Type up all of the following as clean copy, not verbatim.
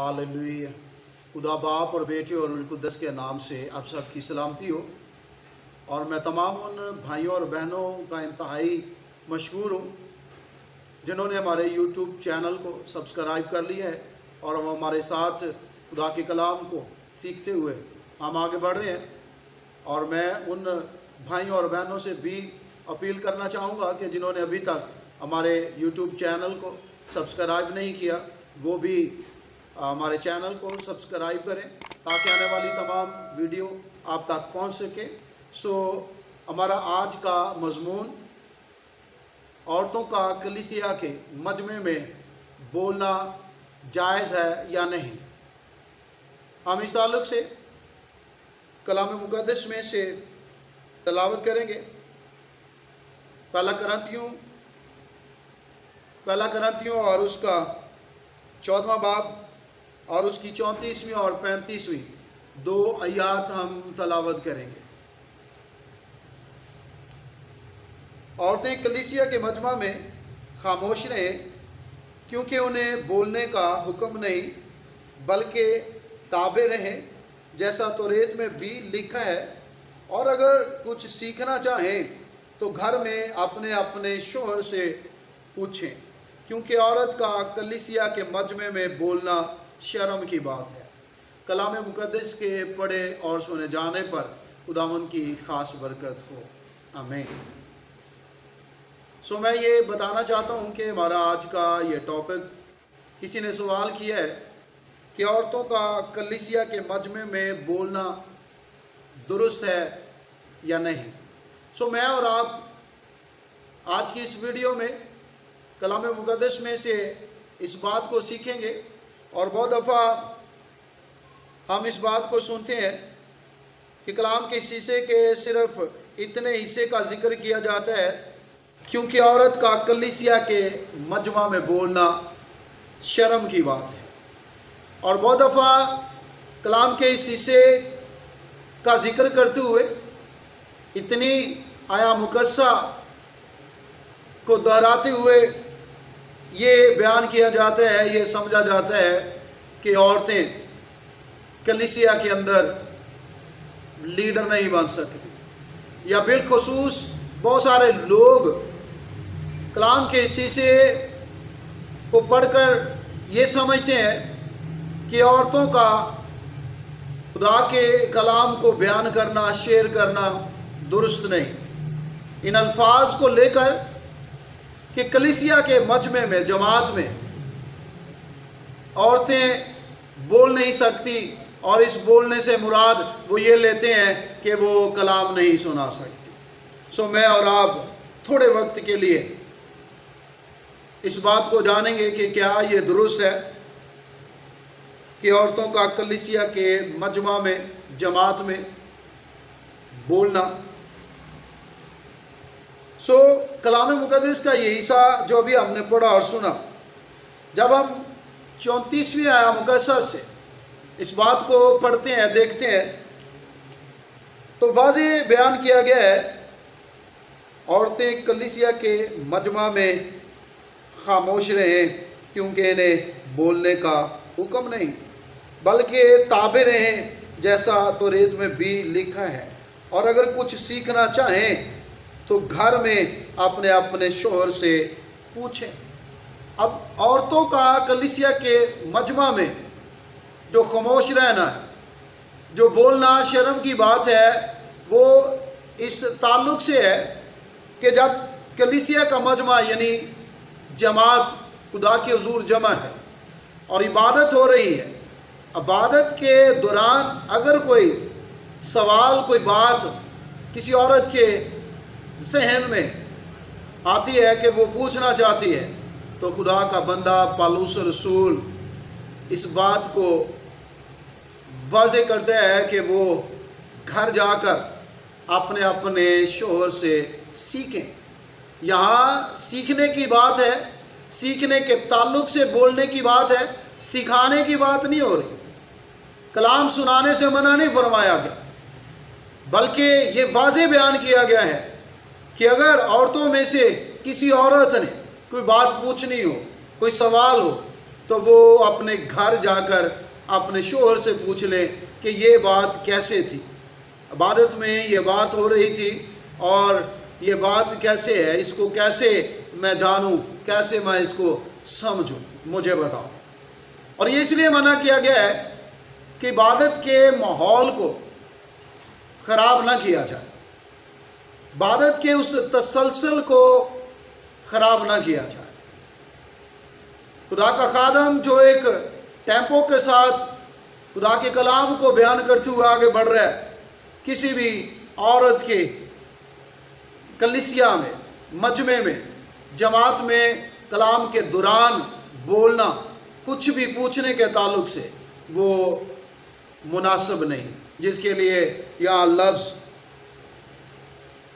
Hallelujah. खुदा बाप और बेटे और रूह कुद्दस के नाम से आप सबकी सलामती हो। और मैं तमाम उन भाइयों और बहनों का इंतहाई मशहूर हूँ जिन्होंने हमारे YouTube चैनल को सब्सक्राइब कर लिया है और वो हमारे साथ खुदा के कलाम को सीखते हुए हम आगे बढ़ रहे हैं। और मैं उन भाइयों और बहनों से भी अपील करना चाहूँगा कि जिन्होंने अभी तक हमारे YouTube चैनल को सब्सक्राइब नहीं किया वो भी हमारे चैनल को सब्सक्राइब करें ताकि आने वाली तमाम वीडियो आप तक पहुंच सके। हमारा आज का मजमून औरतों का कलीसिया के मजमे में बोलना जायज़ है या नहीं। हम इस ताल्लुक़ से कलाम मुक़द्दस में से तलावत करेंगे। पहला करंथियों और उसका 14वां बाब और उसकी 34वीं और 35वीं दो आयात हम तलावत करेंगे। औरतें कलीसिया के मजमा में खामोश रहें क्योंकि उन्हें बोलने का हुक्म नहीं बल्कि ताबे रहें जैसा तौरात में भी लिखा है। और अगर कुछ सीखना चाहें तो घर में अपने अपने शोहर से पूछें क्योंकि औरत का कलीसिया के मजमे में बोलना शर्म की बात है। कलाम मुक़द्दस के पढ़े और सुने जाने पर खुदावंद की ख़ास बरकत हो। आमीन। मैं ये बताना चाहता हूँ कि हमारा आज का ये टॉपिक, किसी ने सवाल किया है कि औरतों का कलीसिया के मजमे में बोलना दुरुस्त है या नहीं। मैं और आप आज की इस वीडियो में कलाम मुक़द्दस में से इस बात को सीखेंगे। और बहुत दफ़ा हम इस बात को सुनते हैं कि कलाम के शीशे के सिर्फ इतने हिस्से का जिक्र किया जाता है क्योंकि औरत का कलीसिया के मजमा में बोलना शर्म की बात है। और बहुत दफ़ा कलाम के इस हिस्से का जिक्र करते हुए इतनी आया मुकस्सा को दोहराते हुए ये बयान किया जाता है, ये समझा जाता है कि औरतें कलीसिया के अंदर लीडर नहीं बन सकती। या बिलखुसूस बहुत सारे लोग कलाम के शीशे को पढ़कर ये समझते हैं कि औरतों का खुदा के कलाम को बयान करना, शेयर करना दुरुस्त नहीं। इन अल्फाज को लेकर कि कलीसिया के मजमे में, जमात में औरतें बोल नहीं सकती और इस बोलने से मुराद वो ये लेते हैं कि वो कलाम नहीं सुना सकती। मैं और आप थोड़े वक्त के लिए इस बात को जानेंगे कि क्या ये दुरुस्त है कि औरतों का कलीसिया के मजमा में, जमात में बोलना। कलाम मुक़द्दस का ये हिस्सा जो अभी हमने पढ़ा और सुना, जब हम 34वीं आया मुकस्सा से इस बात को पढ़ते हैं, देखते हैं तो वाज़ेह बयान किया गया है औरतें कलीसिया के मजमा में खामोश रहें क्योंकि इन्हें बोलने का हुक्म नहीं बल्कि ताबे रहें जैसा तौरात में भी लिखा है। और अगर कुछ सीखना चाहें तो घर में अपने अपने शोहर से पूछें। अब औरतों का कलीसिया के मजमा में जो खामोश रहना है, जो बोलना शर्म की बात है, वो इस ताल्लुक़ से है कि जब कलीसिया का मजमा यानी जमात खुदा के हुजूर जमा है और इबादत हो रही है, इबादत के दौरान अगर कोई सवाल, कोई बात किसी औरत के जहन में आती है कि वो पूछना चाहती है तो खुदा का बंदा पौलुस रसूल इस बात को वाज़ेह करता है कि वो घर जाकर अपने अपने शोहर से सीखें। यहाँ सीखने की बात है, सीखने के ताल्लुक़ से बोलने की बात है, सिखाने की बात नहीं हो रही। कलाम सुनाने से मना नहीं फरमाया गया बल्कि ये वाज़ेह बयान किया गया है कि अगर औरतों में से किसी औरत ने कोई बात पूछनी हो, कोई सवाल हो तो वो अपने घर जाकर अपने शोहर से पूछ ले कि ये बात कैसे थी, इबादत में ये बात हो रही थी और ये बात कैसे है, इसको कैसे मैं जानूं, कैसे मैं इसको समझूं, मुझे बताओ। और ये इसलिए मना किया गया है कि इबादत के माहौल को ख़राब ना किया जाए, इबादत के उस तसलसल को ख़राब ना किया जाए। खुदा का खादम जो एक टेम्पो के साथ खुदा के कलाम को बयान करते हुए आगे बढ़ रहा है, किसी भी औरत के कलिसिया में, मजमे में, जमात में कलाम के दौरान बोलना, कुछ भी पूछने के ताल्लुक से वो मुनासिब नहीं, जिसके लिए यहाँ लफ्ज़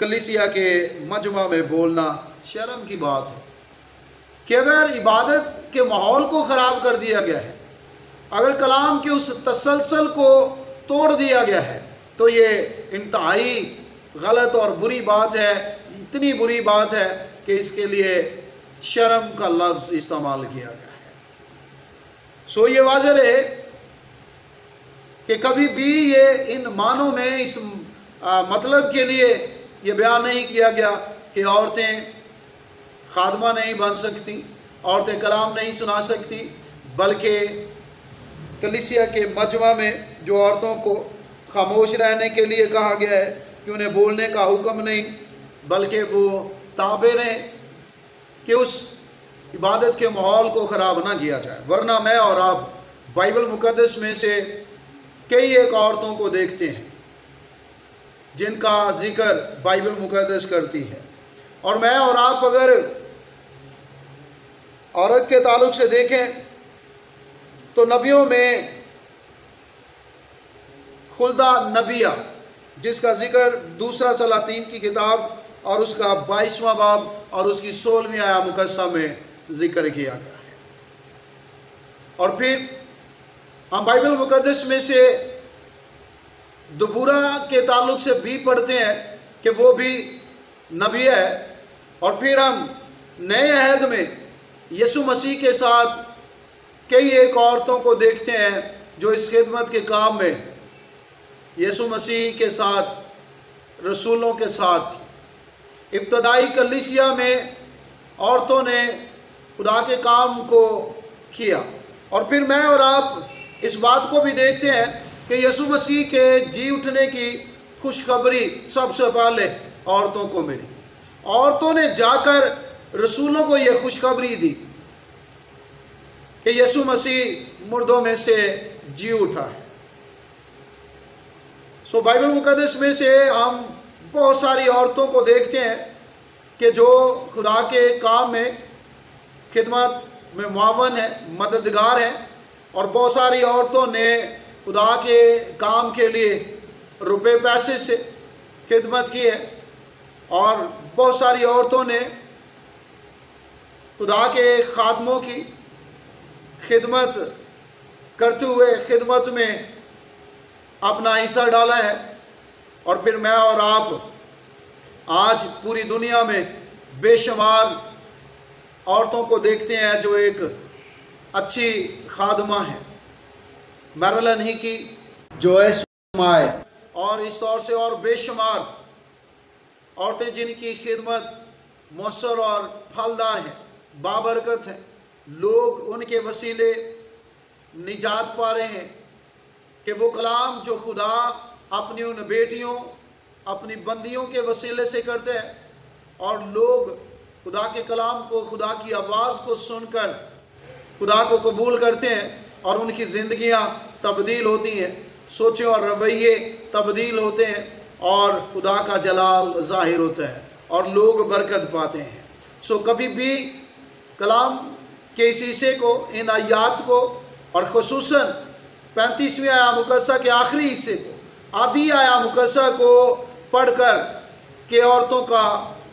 कलिसिया के मजमा में बोलना शर्म की बात है। कि अगर इबादत के माहौल को ख़राब कर दिया गया है, अगर कलाम के उस तसलसल को तोड़ दिया गया है, तो ये इंतहाई गलत और बुरी बात है, इतनी बुरी बात है कि इसके लिए शर्म का लफ्ज़ इस्तेमाल किया गया है। सो ये वाज़ेह है कि कभी भी ये इन मानों में इस मतलब के लिए ये बयान नहीं किया गया कि औरतें खादमा नहीं बन सकती, औरतें कलाम नहीं सुना सकती, बल्कि कलिसिया के मजमा में जो औरतों को खामोश रहने के लिए कहा गया है कि उन्हें बोलने का हुक्म नहीं, बल्कि वो ताबे रहें कि उस इबादत के माहौल को ख़राब ना किया जाए। वरना मैं और आप बाइबल मुक़द्दस में से कई एक औरतों को देखते हैं जिनका जिक्र बाइबल मुक़द्दस करती है, और मैं और आप अगर औरत के ताल्लुक से देखें तो नबियों में खुल्दा नबिया, जिसका जिक्र दूसरा सलातीन की किताब और उसका 22वां बाब और उसकी 16वीं आया मुकस्सा में जिक्र किया गया है। और फिर हम बाइबल मुक़द्दस में से दबूरा के ताल्लुक से भी पढ़ते हैं कि वो भी नबी है। और फिर हम नए अहद में यीशु मसीह के साथ कई एक औरतों को देखते हैं जो इस खिदमत के काम में यीशु मसीह के साथ, रसूलों के साथ, इब्तदाई कलीसिया में औरतों ने खुदा के काम को किया। और फिर मैं और आप इस बात को भी देखते हैं कि यीशु मसीह के जी उठने की खुशखबरी सबसे पहले औरतों को मिली। औरतों ने जाकर रसूलों को यह खुशखबरी दी कि यीशु मसीह मुर्दों में से जी उठा है। सो बाइबल मुक़द्दस में से हम बहुत सारी औरतों को देखते हैं कि जो खुदा के काम में खिदमत में मुआवन है, मददगार है। और बहुत सारी औरतों ने खुदा के काम के लिए रुपए पैसे से खिदमत की है, और बहुत सारी औरतों ने खुदा के खादमों की खिदमत करते हुए खिदमत में अपना हिस्सा डाला है। और फिर मैं और आप आज पूरी दुनिया में बेशुमार औरतों को देखते हैं जो एक अच्छी खादमा है, मैरलन ही की, जोएस माए, और इस तौर से और बेशुमार औरतें जिनकी खिदमत मौसर और फलदार है, बाबरकत है। लोग उनके वसीले निजात पा रहे हैं कि वो कलाम जो खुदा अपनी उन बेटियों, अपनी बंदियों के वसीले से करते हैं, और लोग खुदा के कलाम को, खुदा की आवाज़ को सुनकर खुदा को कबूल करते हैं, और उनकी ज़िंदगियाँ तब्दील होती हैं, सोचे और रवैये तब्दील होते हैं, और खुदा का जलाल ज़ाहिर होता है, और लोग बरकत पाते हैं। सो कभी भी कलाम के इस हिस्से को, इन आयात को, और ख़ुसूसन 35वीं आया मुकद्दसा के आखिरी हिस्से को, आधी आया मुकद्दसा को पढ़कर के औरतों का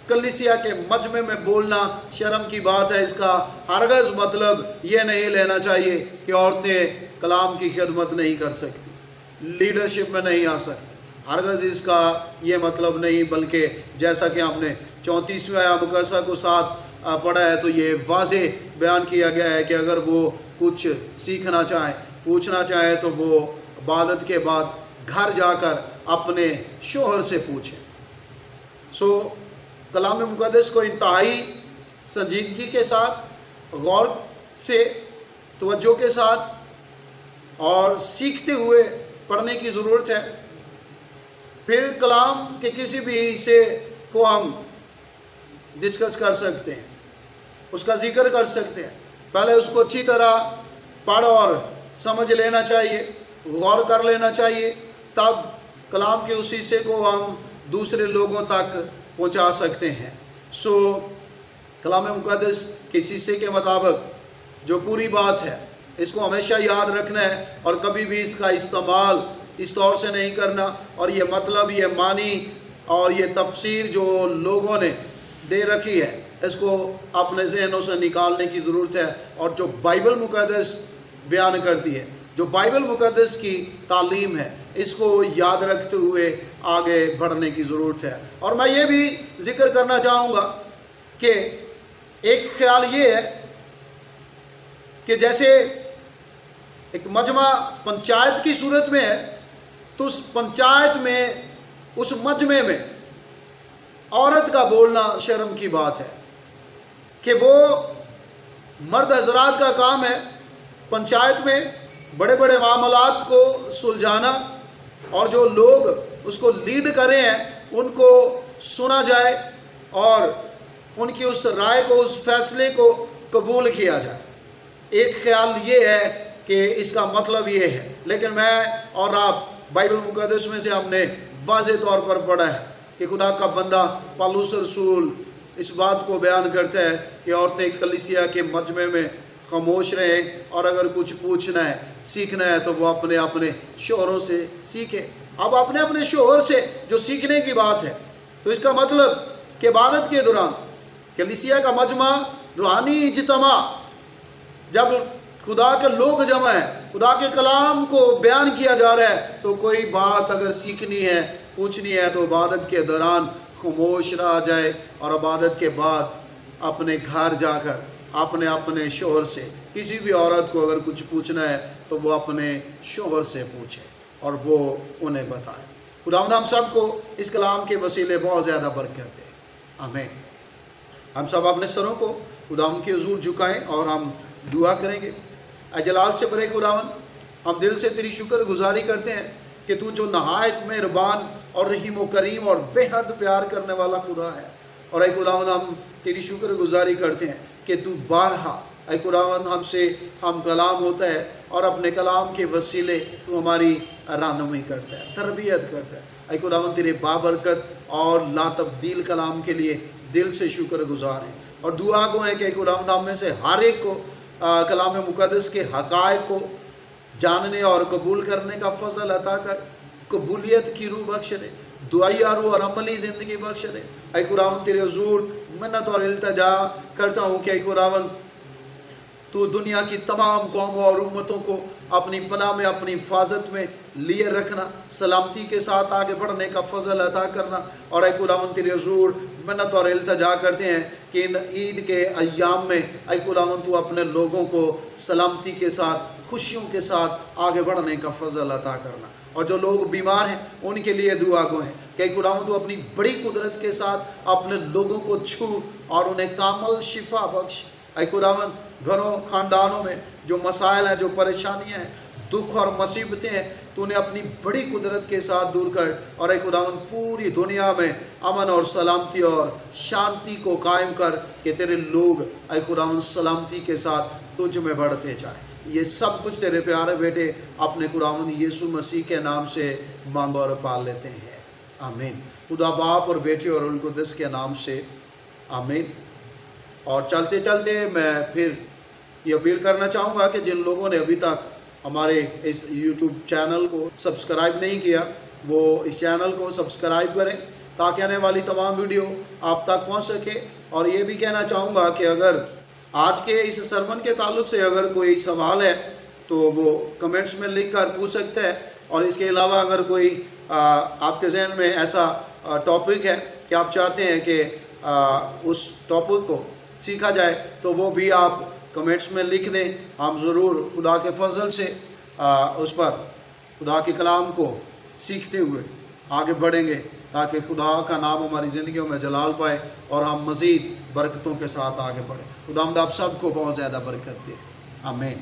कलीसिया के मजमे में बोलना शर्म की बात है। इसका हरगज़ मतलब ये नहीं लेना चाहिए कि औरतें कलाम की खिदमत नहीं कर सकती, लीडरशिप में नहीं आ सकती। हरगज़ इसका ये मतलब नहीं, बल्कि जैसा कि हमने 34वें आया मुकद्दसा को साथ पढ़ा है, तो ये वाज़ेह बयान किया गया है कि अगर वो कुछ सीखना चाहे, पूछना चाहे, तो वो इबादत के बाद घर जाकर अपने शोहर से पूछे। सो कलाम मुक़द्दस को इंतहाई संजीदगी के साथ, गौर से, तवज्जो के साथ और सीखते हुए पढ़ने की ज़रूरत है। फिर कलाम के किसी भी हिस्से को हम डिस्कस कर सकते हैं, उसका जिक्र कर सकते हैं। पहले उसको अच्छी तरह पढ़ और समझ लेना चाहिए, गौर कर लेना चाहिए, तब कलाम के उस हिस्से को हम दूसरे लोगों तक पहुंचा सकते हैं। सो कलाम मुक़द्दस के हिस्से के मुताबिक जो पूरी बात है, इसको हमेशा याद रखना है और कभी भी इसका इस्तेमाल इस तौर से नहीं करना, और ये मतलब, ये मानी और ये तफसीर जो लोगों ने दे रखी है, इसको अपने जहनों से निकालने की ज़रूरत है। और जो बाइबल मुक़द्दस बयान करती है, जो बाइबल मुक़द्दस की तालीम है, इसको याद रखते हुए आगे बढ़ने की ज़रूरत है। और मैं ये भी ज़िक्र करना चाहूँगा कि एक ख्याल ये है कि जैसे एक मजमा पंचायत की सूरत में है, तो उस पंचायत में, उस मजमे में औरत का बोलना शर्म की बात है कि वो मर्द हजरात का काम है पंचायत में बड़े बड़े मामलात को सुलझाना, और जो लोग उसको लीड करे हैं उनको सुना जाए और उनकी उस राय को, उस फैसले को कबूल किया जाए। एक ख्याल ये है कि इसका मतलब ये है, लेकिन मैं और आप बाइबल मुक़द्दस में से हमने वाज़ेह तौर पर पढ़ा है कि खुदा का बंदा पौलुस रसूल इस बात को बयान करता है कि औरतें कलीसिया के मजमे में खामोश रहें, और अगर कुछ पूछना है, सीखना है, तो वो अपने अपने शोहरों से सीखें। अब अपने अपने शोहर से जो सीखने की बात है, तो इसका मतलब कि इबादत के दौरान कलीसिया का मजमा, रूहानी इज्तिमा, जब खुदा के लोग जमा है, खुदा के कलाम को बयान किया जा रहा है, तो कोई बात अगर सीखनी है, पूछनी है, तो इबादत के दौरान खामोश रहा जाए, और इबादत के बाद अपने घर जाकर अपने अपने शोहर से, किसी भी औरत को अगर कुछ पूछना है, तो वो अपने शोहर से पूछे और वो उन्हें बताए। खुदावंद हम सबको इस कलाम के वसीले बहुत ज़्यादा बरकत दे, आमीन। हम सब अपने सरों को खुदावंद के हुजूर झुकाएं और हम दुआ करेंगे। अजलाल से बड़े खुदावंद, हम दिल से तेरी शुक्रगुजारी करते हैं कि तू जो नहायत मेहरबान और रहीम व करीम और बेहद प्यार करने वाला खुदा है। और ऐ खुदावंद, हम तेरी शुक्रगुजारी करते हैं कि तू बारहा ऐ खुदावंद हमसे हम कलाम होता है, और अपने कलाम के वसीले तू हमारी रहनुमाई करता है, तरबियत करता है। ऐ खुदावंद, तेरे बाबरकत और लातब्दील कलाम के लिए दिल से शुक्रगुजार हैं, और दुआ को है कि खुदावंद हम में से हर एक को कलाम मुक़द्दस के हक़ाइक़ को जानने और कबूल करने का फ़ज़ल अता कर, कबूलियत की रूह बख्श दे, दुआया रूह और अमली ज़िंदगी बख्श दे। ऐ खुदावंद, तेरे हुजूर मिन्नत और इल्तिजा करता हूँ कि ऐ खुदावंद, तू दुनिया की तमाम कौमों और उम्मतों को अपनी पनाह में, अपनी हिफाजत में लिए रखना, सलामती के साथ आगे बढ़ने का फ़ज़ल अता करना। और ऐ खुदावंद, तेरे हुजूर मिन्नत और इल्तिजा करते हैं कि इन ईद के अय्याम में ऐ खुदावंद, तू अपने लोगों को सलामती के साथ, खुशियों के साथ आगे बढ़ने का फ़ज़ल अता करना। और जो लोग बीमार हैं उनके लिए दुआ को है कि खुदावंद, तू अपनी बड़ी कुदरत के साथ अपने लोगों को छू और उन्हें कामल शिफा बख्श। ऐ खुदावंद, घरों ख़ानदानों में जो मसाइल हैं, जो परेशानियां हैं, दुख और मुसीबतें हैं, तूने अपनी बड़ी कुदरत के साथ दूर कर। और ऐ खुदावंद, पूरी दुनिया में अमन और सलामती और शांति को कायम कर कि तेरे लोग ऐ खुदावंद सलामती के साथ तुझ में बढ़ते जाएं। ये सब कुछ तेरे प्यारे बेटे अपने खुदावंद यीशु मसीह के नाम से मांग और पाल लेते हैं, आमीन। खुदा बाप और बेटे और रूह कुद्दस के नाम से, आमीन। और चलते चलते मैं फिर ये अपील करना चाहूँगा कि जिन लोगों ने अभी तक हमारे इस YouTube चैनल को सब्सक्राइब नहीं किया, वो इस चैनल को सब्सक्राइब करें ताकि आने वाली तमाम वीडियो आप तक पहुँच सके। और ये भी कहना चाहूँगा कि अगर आज के इस सरमन के ताल्लुक़ से अगर कोई सवाल है तो वो कमेंट्स में लिख कर पूछ सकते हैं। और इसके अलावा अगर कोई आपके जहन में ऐसा टॉपिक है कि आप चाहते हैं कि उस टॉपिक को सीखा जाए, तो वो भी आप कमेंट्स में लिख दें। हम ज़रूर खुदा के फजल से उस पर खुदा के कलाम को सीखते हुए आगे बढ़ेंगे, ताकि खुदा का नाम हमारी ज़िंदगियों में जलाल पाए और हम मज़ीद बरकतों के साथ आगे बढ़ें। खुदा आप सबको बहुत ज़्यादा बरकत दे। आमीन।